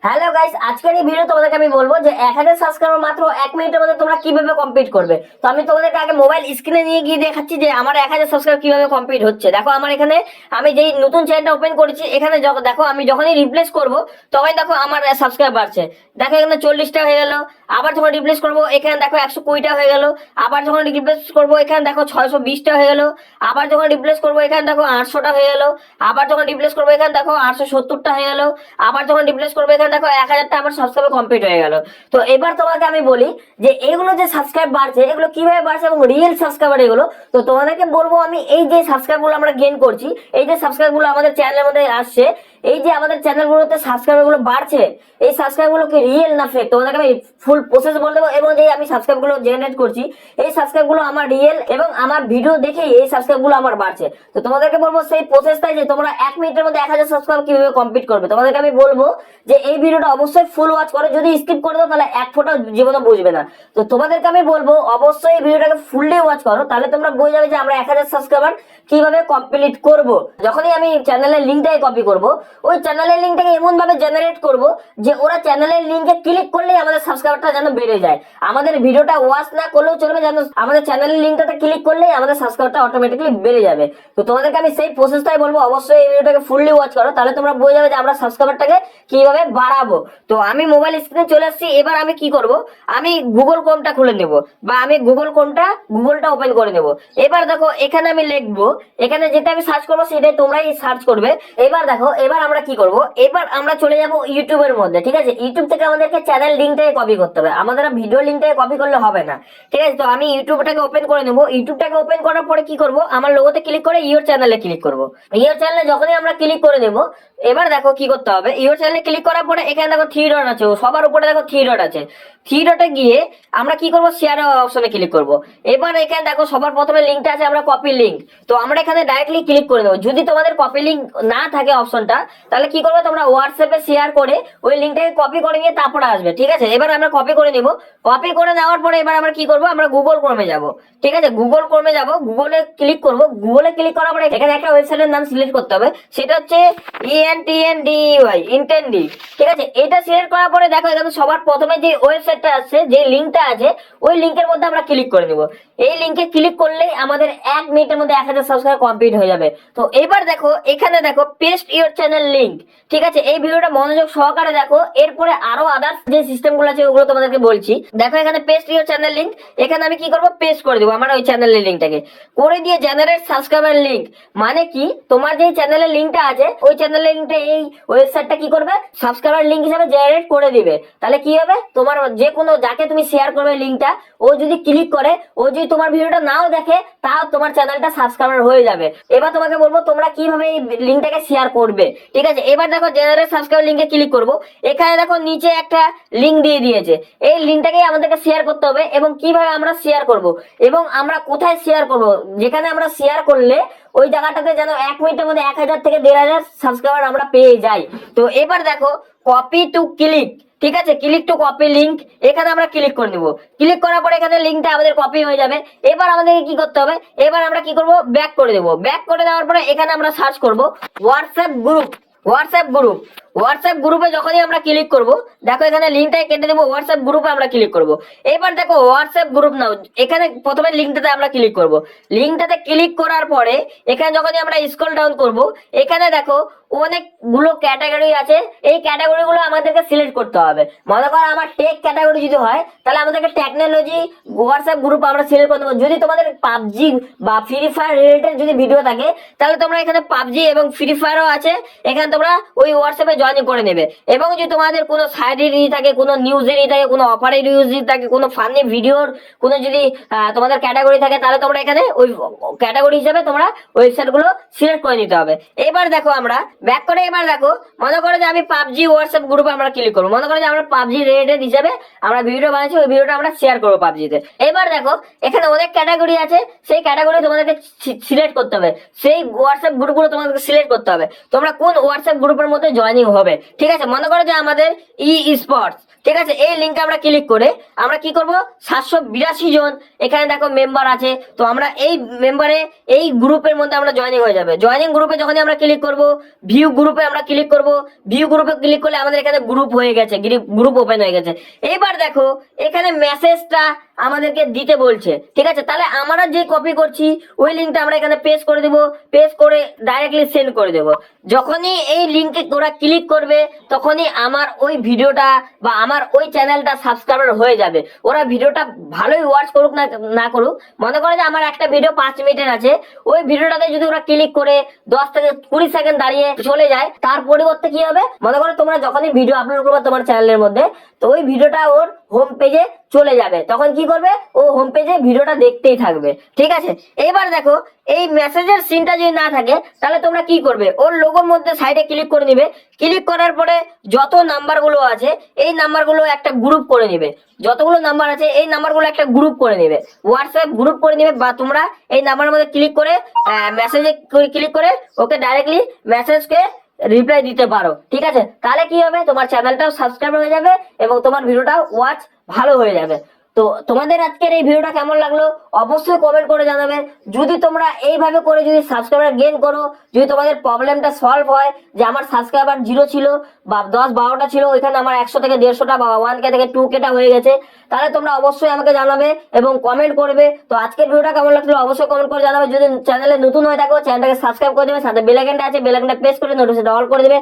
Hello guys, আজকের এই video তোমাদেরকে আমি বলবো যে 1000 সাবস্ক্রাইবার মাত্র 1 মিনিটের মধ্যে তোমরা কিভাবে কমপ্লিট করবে। তো আমি তোমাদেরকে আগে মোবাইল স্ক্রিনে নিয়ে গিয়ে দেখাচ্ছি যে আমার 1000 সাবস্ক্রাইবার কিভাবে কমপ্লিট হচ্ছে। দেখো আমার এখানে আমি যেই নতুন চ্যানেলটা ওপেন করেছি, এখানে দেখো আমি যখনই রিপ্লেস করব তখন দেখো আমার সাবস্ক্রাইব বাড়ছে। দেখো এখানে 40টা হয়ে গেল। আবার যখন রিপ্লেস করবো এখানে দেখো 120টা হয়ে গেল। আবার যখন রিপ্লেস করবো এখানে দেখো 620টা হয়ে গেল। আবার যখন রিপ্লেস করবো এখানে দেখো 800টা হয়ে গেল। আবার যখন রিপ্লেস করবো এখানে দেখো 870টা হয়ে গেল। আবার যখন রিপ্লেস করবো এখানে দেখো 1000টা আমার সাবস্ক্রাইব কমপ্লিট হয়ে গেল। তো এবার তোমাকে আমি বলি যে এগুলো যে সাবস্ক্রাইব বাড়ছে এগুলো কিভাবে বাড়ছে এবং রিয়েল সাবস্ক্রাইবার এগুলো। তো তোমাদেরকে বলবো আমি এই যে সাবস্ক্রাইব গুলো আমরা গেইন করছি, এই যে সাবস্ক্রাইব গুলো আমাদের চ্যানেলের মধ্যে আসছে, এই যে আমাদের চ্যানেলগুলোতে সাবস্ক্রাইবার গুলো বাড়ছে, এই সাবস্ক্রাইব গুলো কি রিয়েল না ফেক তোমাদেরকে আমি ফুল প্রসেস বলে দেবো। এবং যে আমি সাবস্ক্রাইব গুলো জেনারেট করছি এই সাবস্ক্রাইব গুলো আমার রিয়েল এবং আমার ভিডিও দেখেই এই সাবস্ক্রাইব গুলো আমার বাড়ছে। তো তোমাদেরকে বলবো সেই প্রসেসটাই যে তোমরা 1 মিনিটের মধ্যে 1000 সাবস্ক্রাইব কিভাবে কমপ্লিট করবে। তোমাদেরকে আমি বলবো যে এই ভিডিওটা অবশ্যই ফুল ওয়াচ করো, যদি স্কিপ করে দাও তাহলে এক ফোঁটা জীবনে বুঝবে না। তো তোমাদেরকে আমি বলবো অবশ্যই এই ভিডিওটাকে ফুললি ওয়াচ করো, তাহলে তোমরা বুঝে যাবে যে আমরা 1000 সাবস্ক্রাইবার কিভাবে কমপ্লিট করব। যখনই আমি চ্যানেলের লিঙ্কটাকে কপি করব, ওই চ্যানেলের লিঙ্কটাকে এমন ভাবে জেনারেট করব যে ওরা চ্যানেলের লিঙ্কে ক্লিক করলেই আমাদের সাবস্ক্রাইবারটা যেন বেড়ে যায়। আমাদের ভিডিওটা ওয়াচ না করলেও চলবে, যেন আমাদের চ্যানেলের লিঙ্কটাতে ক্লিক করলেই আমাদের সাবস্ক্রাইবারটা অটোমেটিক্যালি বেড়ে যাবে। তো তোমাদেরকে আমি সেই প্রসেসটাই বলবো, অবশ্যই এই ভিডিওটাকে ফুললি ওয়াচ করো, তাহলে তোমরা বুঝে যাবে যে আমরা সাবস্ক্রাইবারটাকে কিভাবে বাড়াবো। তো আমি মোবাইল স্ক্রিনে চলে আসছি। এবার আমি কি করব, আমি গুগল ক্রোমটা খুলে নেব বা আমি গুগলটা ওপেন করে নেব। এবার দেখো এখানে আমি লিখবো, এখানে যেটা আমি সার্চ করবো সেটাই তোমরাই সার্চ করবে। এবার দেখো এবার আমরা কি করব, এবার আমরা চলে যাব ইউটিউবের মধ্যে। ঠিক আছে, ইউটিউব থেকে আমাদেরকে চ্যানেল লিঙ্কটাকে কপি করতে হবে, আমাদের ভিডিও লিঙ্কটাকে কপি করলে হবে না। ঠিক আছে, তো আমি ইউটিউবটাকে ওপেন করে নেব। ইউটিউবটাকে ওপেন করার পরে কি করব, আমার লোগোতে ক্লিক করে ইওর চ্যানেলে ক্লিক করব। ইওর চ্যানেলে যখনই আমরা ক্লিক করে নেব, এবার দেখো কি করতে হবে, ইওর চ্যানেলে ক্লিক করার পরে এখানে দেখো থ্রি ডট আছে, সবার উপরে দেখো থ্রি ডট আছে। থ্রি ডটে গিয়ে আমরা কি করব, শেয়ার অপশনে ক্লিক করব। এবার এখানে দেখো সবার প্রথমে লিঙ্কটা আছে, আমরা কপি লিঙ্ক। তো আমরা এখানে ডাইরেক্টলি ক্লিক করে দেবো। যদি তোমাদের কপি লিঙ্ক না থাকে অপশনটা, তাহলে কি করবে, তোমরা হোয়াটসঅ্যাপে শেয়ার করে ওই লিঙ্কটাকে কপি করে নিয়ে তারপরে আসবে। ঠিক আছে, এবার আমরা কপি করে নিব। কপি করে নেওয়ার পরে এবার আমরা কি করব, আমরা গুগল ক্রোমে যাব। ঠিক আছে, গুগল ক্রোমে যাব, গুগলে ক্লিক করব। গুগলে ক্লিক করার পরে এখানে একটা ওয়েবসাইটের নাম সিলেক্ট করতে হবে, সেটা হচ্ছে ENTNDEY ইন্টেন্ডি। ঠিক আছে, এটা সিলেক্ট করার পরে দেখো এখানে সবার প্রথমে যে ওয়েবসাইটটা আছে, যে লিঙ্কটা আছে, ওই লিঙ্কের মধ্যে আমরা ক্লিক করে নিব। এই লিঙ্কে ক্লিক করলেই আমাদের 1 মিনিটের মধ্যে 1000 সাবস্ক্রাইব কমপ্লিট হয়ে যাবে। তো এবার দেখো এখানে দেখো পেস্ট ইওর চ্যানেল লিঙ্ক। ঠিক আছে, এই ভিডিওটা মনোযোগ সহকারে দেখো, এরপরে আরো আদার্স যে সিস্টেম গুলো আছে ওগুলো তোমাদেরকে বলছি। দেখো এখানে পেস্ট ইওর চ্যানেল লিঙ্ক, এখানে আমি কি করব, পেস্ট করে দেবো আমার ওই চ্যানেলের লিঙ্কটাকে। করে দিয়ে জেনারেট সাবস্ক্রাইবার লিঙ্ক, মানে কি তোমার যে চ্যানেলের লিঙ্কটা আছে ওই চ্যানেলের লিঙ্কটা এই ওয়েবসাইটটা কি করবে, সাবস্ক্রাইবার লিঙ্ক হিসেবে জেনারেট করে দিবে। তাহলে কি হবে, তোমার যে কোনো যাকে তুমি শেয়ার করবে লিঙ্কটা, ও যদি ক্লিক করে, ও যদি তোমার ভিডিওটা নাও দেখে, তাও তোমার চ্যানেলটা সাবস্ক্রাইবার হয়ে যাবে। এবার তোমাকে বলবো তোমরা কিভাবে এই লিঙ্কটাকে শেয়ার করবে। ঠিক আছে, এবার দেখো জেনারেট সাবস্ক্রাইবার লিঙ্কে ক্লিক করব। এখানে দেখো নিচে একটা লিঙ্ক দিয়ে দিয়েছে, এই লিঙ্কটাকে আমাদেরকে শেয়ার করতে হবে। এবং কিভাবে আমরা শেয়ার করব এবং আমরা কোথায় শেয়ার করব, যেখানে আমরা শেয়ার করলে ওই জায়গাটাতে যেন 1 মিনিটের মধ্যে 1000 থেকে 1500 সাবস্ক্রাইবার আমরা পেয়ে যাই। তো এবার দেখো কপি টু ক্লিক। ঠিক আছে, ক্লিক টু কপি লিঙ্ক, এখানে আমরা ক্লিক করে নিব। ক্লিক করার পরে এখানে লিঙ্কটা আমাদের কপি হয়ে যাবে। এবার আমাদেরকে কি করতে হবে, এবার আমরা কি করব, ব্যাক করে দেব। ব্যাক করে দেওয়ার পরে এখানে আমরা সার্চ করব হোয়াটসঅ্যাপ গ্রুপ। হোয়াটসঅ্যাপ গ্রুপে যখনই আমরা ক্লিক করব, দেখো এখানে লিঙ্কটাই কেটে দেবো, হোয়াটসঅ্যাপ গ্রুপে আমরা ক্লিক করব। এবার দেখো হোয়াটসঅ্যাপ গ্রুপ নাও, এখানে প্রথমে লিঙ্কটাতে আমরা ক্লিক করব। লিঙ্কটাতে ক্লিক করার পরে এখানে যখনই আমরা স্ক্রল ডাউন করব, এখানে দেখো অনেকগুলো ক্যাটাগরি আছে, এই ক্যাটাগরি গুলো আমাদেরকে সিলেক্ট করতে হবে। মনে করো আমার টেক ক্যাটাগরি যদি হয়, তাহলে আমাদেরকে টেকনোলজি হোয়াটসঅ্যাপ গ্রুপ আমরা সিলেক্ট করতে হবে। যদি তোমাদের পাবজি বা ফ্রি ফায়ার রিলেটেড যদি ভিডিও থাকে, তাহলে তোমরা এখানে পাবজি এবং ফ্রি ফায়ারও আছে, এখানে তোমরা ওই হোয়াটসঅ্যাপে জয়েন করে নেবে। এবং যদি তোমাদের কোনো সাইডেরই থাকে, কোনো নিউজেরই থাকে, কোনো অফারের নিউজই থাকে, কোনো ফানি ভিডিওর কোনো যদি তোমাদের ক্যাটাগরি থাকে, তাহলে তোমরা এখানে ওই ক্যাটাগরি হিসেবে তোমরা ওয়েবসাইট গুলো সিলেক্ট করে নিতে হবে। এবার দেখো আমরা ব্যাক করে, এবার দেখো মনে করো যে আমি পাবজি হোয়াটসঅ্যাপ গ্রুপে আমরা ক্লিক করবো। মনে করো যে আমরা পাবজি রিলেটেড হিসেবে আমরা ভিডিও বানাচ্ছি, ওই ভিডিওটা আমরা শেয়ার করবো পাবজিতে। এবার দেখো এখানে অনেক ক্যাটাগরি আছে, সেই ক্যাটাগরি তোমাদেরকে সিলেক্ট করতে হবে, সেই হোয়াটসঅ্যাপ গ্রুপগুলো তোমাদেরকে সিলেক্ট করতে হবে তোমরা কোন হোয়াটসঅ্যাপ গ্রুপের মধ্যে জয়েনিং হবে। ঠিক আছে, মনে করো যে আমাদের স্পোর্টস, ঠিক আছে, এই লিঙ্কে আমরা ক্লিক করে আমরা কি করব, 782 জন এখানে দেখো মেম্বার আছে। তো আমরা এই মেম্বারে এই গ্রুপের মধ্যে আমরা জয়েনিং হয়ে যাবে। জয়েনিং গ্রুপে যখনই আমরা ক্লিক করব, ভিউ গ্রুপে আমরা ক্লিক করব, ভিউ গ্রুপে ক্লিক করলে আমাদের এখানে গ্রুপ হয়ে গেছে, গ্রুপ ওপেন হয়ে গেছে। এবার দেখো এখানে মেসেজটা আমাদেরকে দিতে বলছে। ঠিক আছে, তাহলে আমরা যে কপি করছি ওই লিঙ্কটা আমরা এখানে পেস্ট করে দেব, পেস্ট করে ডাইরেক্টলি সেন্ড করে দেব। যখনই এই লিঙ্কে ওরা ক্লিক করবে তখনই আমার ওই ভিডিওটা বা আমার ওই চ্যানেলটা সাবস্ক্রাইবার হয়ে যাবে। ওরা ভিডিওটা ভালোই ওয়াচ করুক না করুক, মনে করে যে আমার একটা ভিডিও 5 মিনিটের আছে, ওই ভিডিওটাতে যদি ওরা ক্লিক করে 10 থেকে 20 সেকেন্ড দাঁড়িয়ে চলে যায়, তার পরিবর্তে কি হবে, মনে করো তোমরা যখনই ভিডিও আপলোড করবে তোমার চ্যানেলের মধ্যে, তো ওই ভিডিওটা ওর হোম পেজে চলে যাবে। তখন কি করবে, ও হোম পেজে ভিডিওটা দেখতেই থাকবে। ঠিক আছে, এবার দেখো এই মেসেজের সিনটা যদি না থাকে তাহলে তোমরা কি করবে, ওর লোগোর মধ্যে সাইডে ক্লিক করে নিবে। ক্লিক করার পরে যত নাম্বারগুলো আছে এই নাম্বারগুলো একটা গ্রুপ করে নিবে। যতগুলো নাম্বার আছে এই নাম্বারগুলো একটা গ্রুপ করে নিবে, হোয়াটসঅ্যাপ গ্রুপ করে নিবে। বা তোমরা এই নাম্বারের মধ্যে ক্লিক করে মেসেজে ক্লিক করে ওকে ডাইরেক্টলি মেসেজকে রিপ্লাই দিতে পারো। ঠিক আছে, তাহলে কি হবে, তোমার চ্যানেলটাও সাবস্ক্রাইব হয়ে যাবে এবং তোমার ভিডিওটাও ওয়াচ ভালো হয়ে যাবে। তো তোমাদের আজকের এই ভিডিওটা কেমন লাগলো অবশ্যই কমেন্ট করে জানাবে। যদি তোমরা এইভাবে করে যদি সাবস্ক্রাইবার গেইন করো, যদি তোমাদের প্রবলেমটা সলভ হয় যে আমার সাবস্ক্রাইবার 0 ছিল বা 10-12টা ছিল, ওইখানে আমার 100 থেকে 150টা বা 1K থেকে 2Kটা হয়ে গেছে, তাহলে তোমরা অবশ্যই আমাকে জানাবে এবং কমেন্ট করবে। তো আজকের ভিডিওটা কেমন লাগলো অবশ্যই কমেন্ট করে জানাবে। যদি চ্যানেলে নতুন হয়ে থাকো চ্যানেলটাকে সাবস্ক্রাইব করে দেবে, সাথে বেল আইকনটা আছে বেল আইকনটা প্রেস করে নোটিফিকেশন অল করে দেবে।